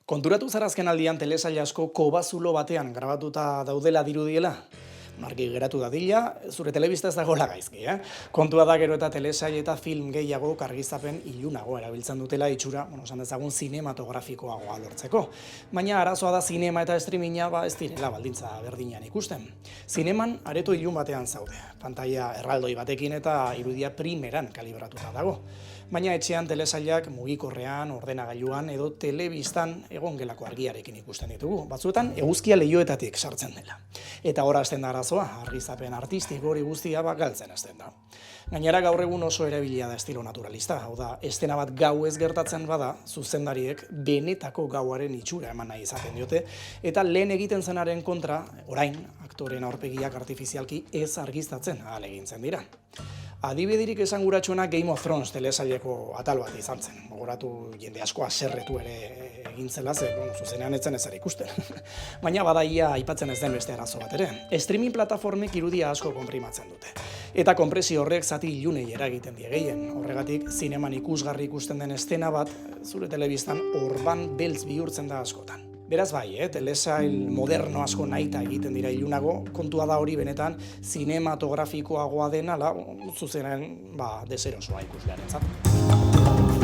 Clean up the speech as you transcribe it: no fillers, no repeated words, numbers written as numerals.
Konturatu zara azken aldian telesail asko kobazulo batean grabatuta daudela dirudiela? Argi geratu dadila, zure telebista ez dagoela gaizki, Kontua da gero eta telesail eta film gehiago argizapen ilunago erabiltzen dutela itxura, esan dezagun zinematografikoagoa lortzeko. Baina arazoa da zinema eta streaminga ez direla baldintza berdinean ikusten. Zineman areto ilun batean zaude, pantaila erraldoi batekin eta irudia primeran kalibratuta dago. Baina etxean telesailak mugikorrean, ordenagailuan edo telebistan egongelako argiarekin ikusten ditugu. Batzuetan eguzkia leihoetatik sartzen dela. Eta hor hasten da arazoa, argizapen artistik hori guztia galtzen hasten da. Gainera gaur egun oso erabilia da estilo naturalista, hau da, estena bat gau ez gertatzen bada, zuzendariek benetako gauaren itxura eman nahi izaten diote, eta lehen egiten zenaren kontra, orain, aktoreen aurpegiak artifizialki ez argiztatzen ahalegintzen dira. Adibiderik esanguratsuena Game of Thrones telesaileko atal bat izan zen. Gogoratu jende asko haserretu ere egin zela, zuzenean etzen ezer ikusten. Baina badaia aipatzen ez den beste arazo bat ere. Streaming plataformek irudia asko konprimatzen dute. Eta konpresio horrek zati ilunei eragiten die gehien. Horregatik, zineman ikusgarri ikusten den estena bat, zure telebistan orban beltz bihurtzen da askotan. Beraz bai, telesail moderno asko nahita egiten dira ilunago, kontua da hori benetan zinematografikoagoa den ala, zuzenen deserosoa ikuslearentzat.